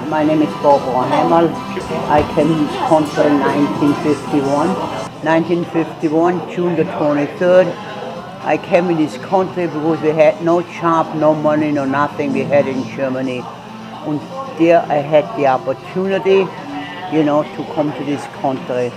My name is Barbara Hamel. I came to this country in 1951. 1951, June the 23rd. I came in this country because we had no job, no money, no nothing we had in Germany. And there I had the opportunity, to come to this country.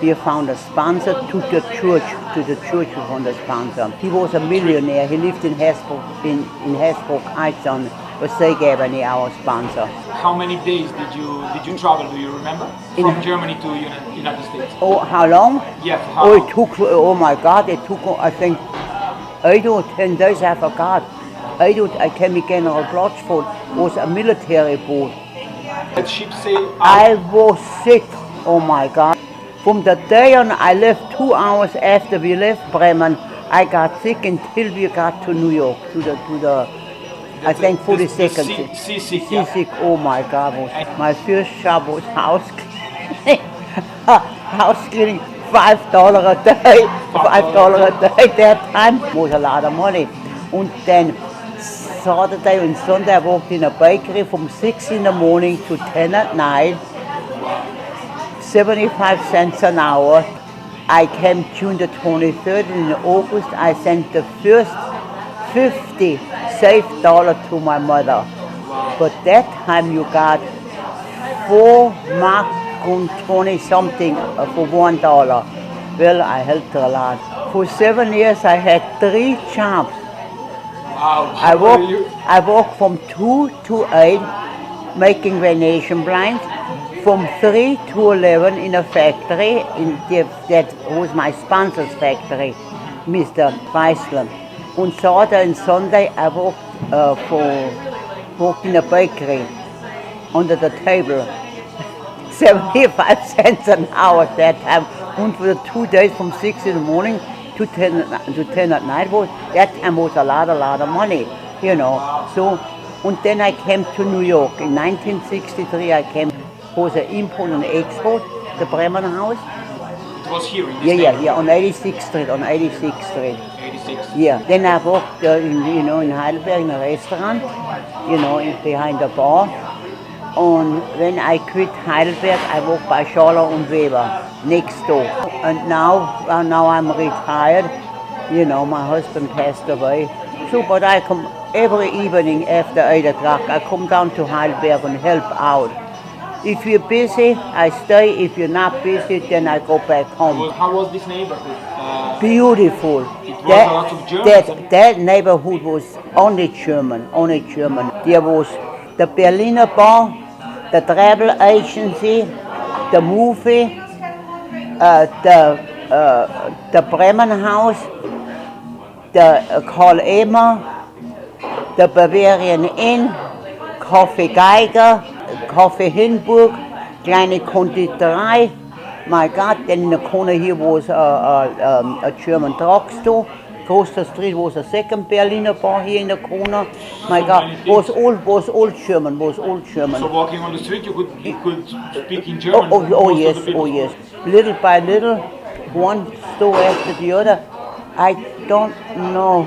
We found a sponsor to the church we found a sponsor. He was a millionaire. He lived in Hasbrook, in Hasbrook Heights on Passaic Avenue, our sponsor. How many days did you travel? Do you remember? From Germany to United States. Oh, how long? Yeah. How long? It took. Oh my God! It took. I think 8 or 10 days. I forgot. I came again on Bloodsport. Was a military boat. That ship sailed out. I was sick. Oh my God! From the day on, I left 2 hours after we left Bremen. I got sick until we got to New York, to the I think 42nd. Seasick. Seasick. Oh my God! My first job was house cleaning. House cleaning, $5 a day. $5 a day. That time was a lot of money. And then Saturday and Sunday I worked in a bakery from 6 in the morning to 10 at night. 75 cents an hour. I came June the 23rd, and in August I sent the first 50 saved dollar to my mother. But that time you got 4 mark and 20 something for $1. Well, I helped her a lot. For 7 years I had 3 jobs. Wow. I worked from 2 to 8 making Venetian blinds. From 3 to 11 in a factory, that was my sponsor's factory, Mr. Chrysler. On Saturday and Sunday I worked in a bakery, under the table, 75 cents an hour at that time. And for the 2 days from 6 in the morning to 10 at night, that time was a lot of money, So, and then I came to New York. In 1963 I came. Was an import and export, the Bremen House. It was here in this Yeah, on 86th Street, 86. Yeah, then I worked, in Heidelberg in a restaurant, behind the bar. And when I quit Heidelberg, I worked by Schaller and Weber, next door. And now I'm retired. My husband passed away. So, but I come every evening after 8 o'clock, I come down to Heidelberg and help out. If you're busy, I stay. If you're not busy, then I go back home. How was this neighborhood? Beautiful. It was a lot of Germans. That neighborhood was only German. There was the Berliner Bar, the travel agency, the movie, the Bremen House, the Karl Emmer, the Bavarian Inn, Coffee Geiger, Coffee Hindenburg, kleine Konditorei. My God, then in the corner here was a German drugstore. Coaster Street was a second Berliner bar here in the corner. My God, was all German. So walking on the street, you could speak in German. Oh yes. Little by little, one store after the other. I don't know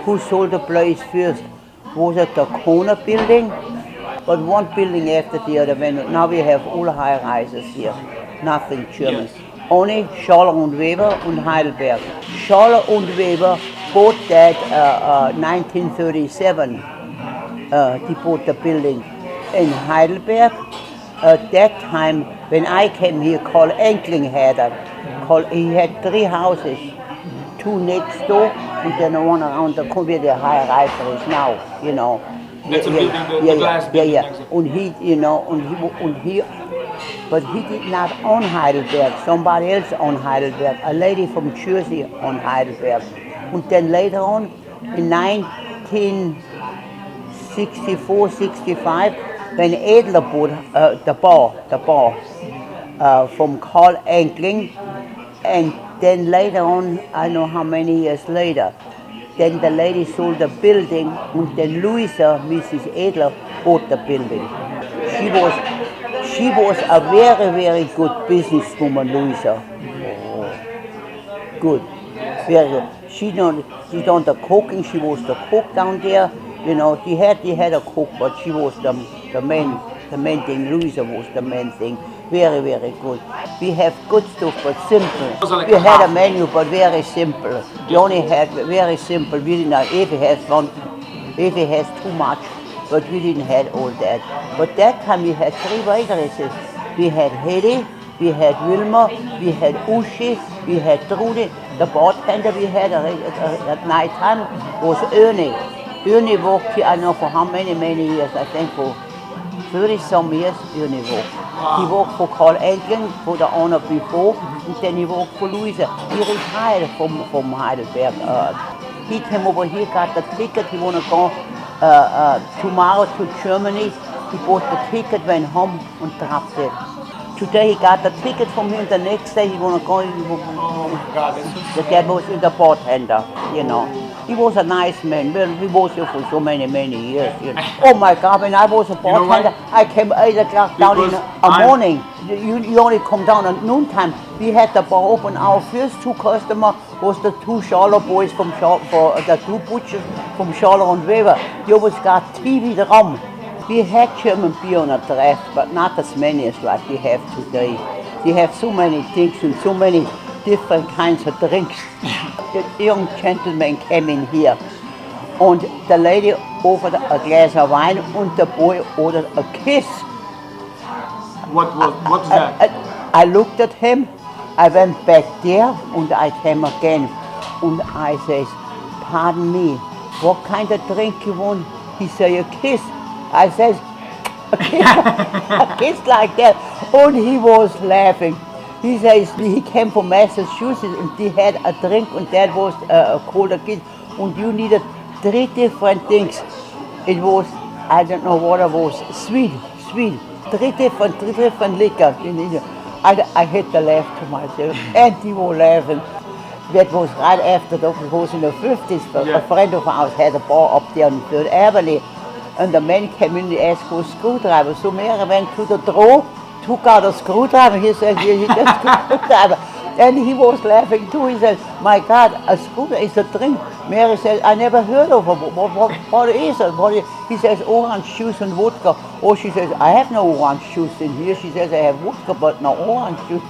who sold the place first. Was it the corner building? But one building after the other. Now we have all high rises here. Nothing German. Yes. Only Schaller und Weber and Heidelberg. Schaller und Weber bought that 1937. They bought the building in Heidelberg. At that time, when I came here, Karl Enkling had it. He had 3 houses. 2 next door, and then one around the corner where the high riser is now, That's a building, the glass building. And he, but he did not own Heidelberg. Somebody else owned Heidelberg. A lady from Jersey owned Heidelberg. And then later on, in 1964, 65, when Edler bought the bar from Karl Enkling, and then later on, I know how many years later, then the lady sold the building, and then Louisa, Mrs. Edler, bought the building. She was a very, very good businesswoman, Louisa. Oh, good, very good. She done the cooking. She was the cook down there. She had a cook, but she was the the main thing. Louisa was the main thing. Very, very good. We have good stuff, but simple. like We a had a half. menu, but very simple. We only had very simple. We didn't have, if he has one, if he has too much, but we didn't have all that. But that time we had 3 waitresses. We had Hedy, we had Wilma, we had Uschi, we had Trudy. The bartender we had at night time was Ernie. Ernie worked here, I know for how many years, I think for 30 some years, Ernie worked. He worked for Carl Edgen, for the owner before, and then he worked for Louisa. He retired from Heidelberg. He came over here, got the ticket, he wanna go tomorrow to Germany. He bought the ticket, went home and dropped it. Today he got the ticket from him, the next day he wanna go. Oh my God, that's so That was the bartender, you know. He was a nice man. Well, he was here for so many years. You know. Oh my God, when I was a know why? bartender, I came 8 o'clock down in Because the morning. You only come down at noontime. We had the bar open. Our first 2 customers was the 2 Charlotte boys from the 2 butchers from Charlotte and Weber. They always got TV drum. We had German beer on a draft, but not as many as like we have today. We have so many things and so many different kinds of drinks. The young gentleman came in here and the lady offered a glass of wine and the boy ordered a kiss. what's that? I looked at him, I went back there and I came again and I says, pardon me, what kind of drink you want? He said, a kiss. I says, a kiss like that. And he was laughing. He says he came from Massachusetts and he had a drink and that was called a kiss. And you needed 3 different things. It was, I don't know what it was, sweet. 3 different liquor. I had to laugh to myself and he was laughing. That was right after that, it was in the 50s. Yeah. A friend of ours had a bar up there on 3rd Avenue. And the man came in and asked for a screwdriver. So Mary went to the drawer, took out a screwdriver. He said, he just screwdriver. And he was laughing too. He said, my God, a screwdriver is a drink. Mary said, I never heard of it. What is it? He says, orange juice and vodka. Or she says, I have no orange juice in here. She says, I have vodka, but no orange juice.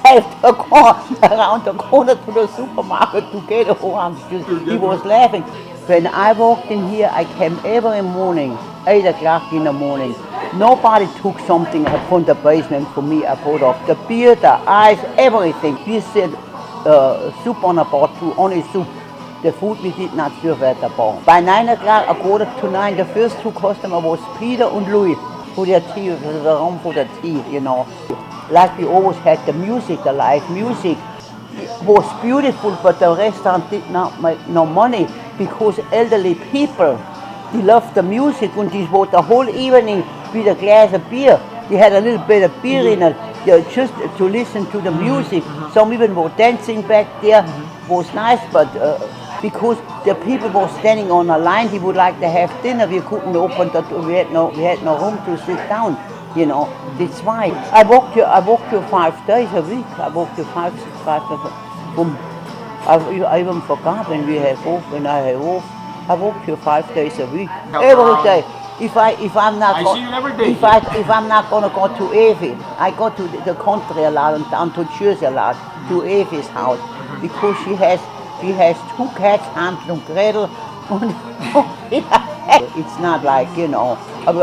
I have to go around the corner to the supermarket to get orange juice. He was laughing. When I walked in here, I came every morning, 8 o'clock in the morning. Nobody took something from the basement for me. I brought off the beer, the ice, everything. We said soup on a bar too, only soup. The food we did not serve at the bar. By 9 o'clock, 8:45, the first 2 customers was Peter and Louis for their tea, the room for the tea, you know. Like we always had the music, the live music. It was beautiful, but the restaurant did not make no money because elderly people, they loved the music and they was the whole evening with a glass of beer. They had a little bit of beer in it just to listen to the music. Some even were dancing back there. It was nice, but because the people were standing on a line, they would like to have dinner. We couldn't open the door. We had no room to sit down. You know, that's why. I walked here 5 days a week. I walked here five from. I even forgot when we have off. When I have off, I walked here 5 days a week. Every day. If I'm not. I see you every day. If I'm not gonna go to Evie, I go to the country a lot and down to Jersey a lot to Evie's house because she has 2 cats, Hansel and Gretel. It's not like, you know, I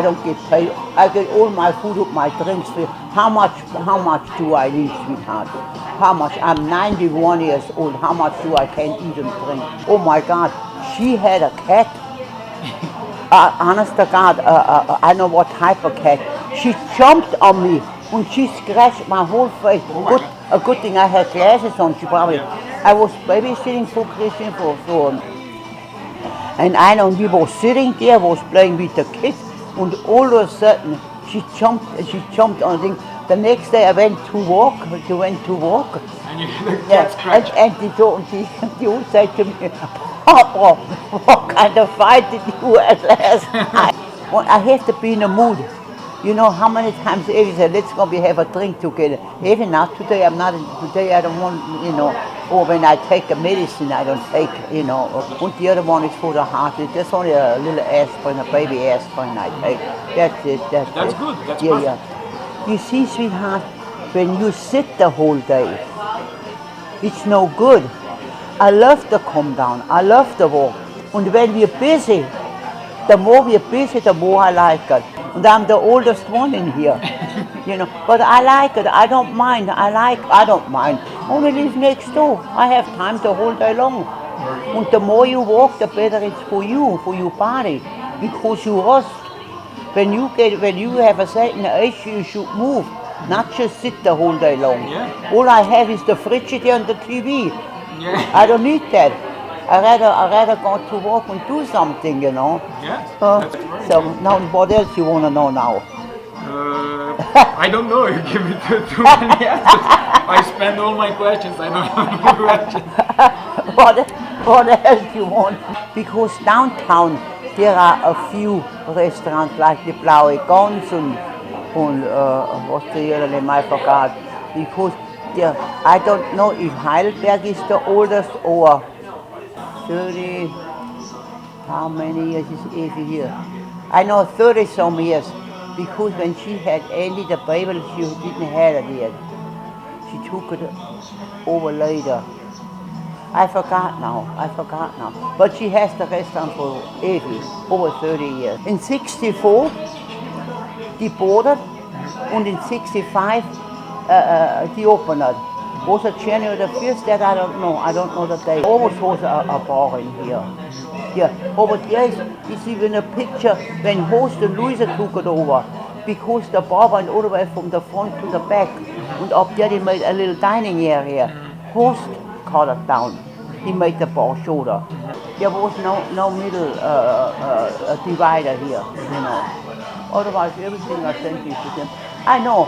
don't get paid. I get all my food, my drinks free. How much do I need, sweetheart? How much? I'm 91 years old. How much do I can eat and drink? Oh my God, she had a cat. Honest to God, I know what type of cat. She jumped on me and she scratched my whole face. A good thing I had glasses on. She probably. I was babysitting for Christian for and I know we were sitting there, was playing with the kids, and all of a sudden she jumped on the thing. The next day I went to walk. And you get scratched. And they all said to me, Papa, what kind of fight did you have last night? Well, I have to be in the mood. You know how many times Evie said, let's go have a drink together. Evie, not today, today I don't want, or when I take a medicine, I don't take, And the other one is for the heart. It's just only a little aspirin, a baby aspirin I take. That's it, That's it. good, that's yeah, perfect. yeah. You see, sweetheart, when you sit the whole day, it's no good. I love to come down, I love to walk. And when we're busy, the more we're busy, the more I like it. And I'm the oldest one in here, But I like it. I don't mind. I don't mind. Only live next door. I have time the whole day long. And the more you walk, the better it's for your body, because you rust. When you have a certain age, you should move, not just sit the whole day long. Yeah. All I have is the Frigidaire and the TV. Yeah. I don't need that. I rather go to work and do something, Yeah, that's great. So now, what else you want to know now? I don't know. You give me too many answers. I spend all my questions. I don't have any questions. What else you want? Because downtown there are a few restaurants like the Blaue Gans and what's the other name I forgot. Because I don't know if Heidelberg is the oldest or 30, how many years is Evie here? I know 30 some years, because when she had Andy the baby, she didn't have it yet. She took it over later. I forgot now. But she has the restaurant for Evie, over 30 years. In 64, they bought it, and in 65, they opened it. Was it January the 1st? That I don't know the date. Almost was a bar in here. Yeah, but yes, it's even a picture when Horst and Louisa took it over, because the bar went all the way from the front to the back, and up there they made a little dining area. Horst cut it down. He made the bar shorter. There was no middle divider here, Otherwise, everything I sent you to them. I know.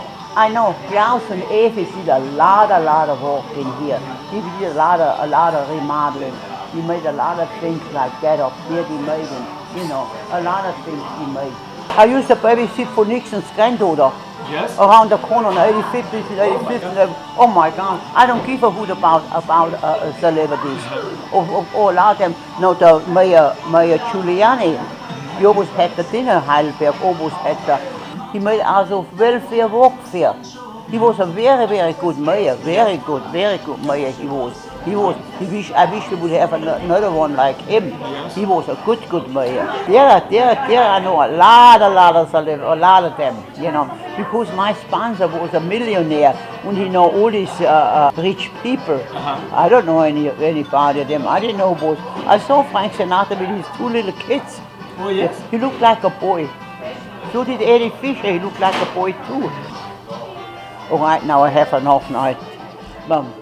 Klaus and Evie did a lot of work in here. He did a lot of remodeling. He made a lot of things like that up there. He made them, a lot of things he made. I used to babysit for Nixon's granddaughter. Yes. Around the corner on 85th. Oh my God! I don't give a hoot about celebrities or a lot of them. No, the Mayor Giuliani. He always had the dinner. Heidelberg always had the. He made also welfare workfare. He was a very, very good mayor. Very good mayor he was. I wish we would have another one like him. Yes. He was a good mayor. There I know a lot of them, because my sponsor was a millionaire, and he know all these rich people. I don't know anybody of them. I didn't know both. I saw Frank Sinatra with his two little kids. Oh yes. He looked like a boy. So did Eddie Fisher. He looked like a boy too. All right, now I have enough night. Mum.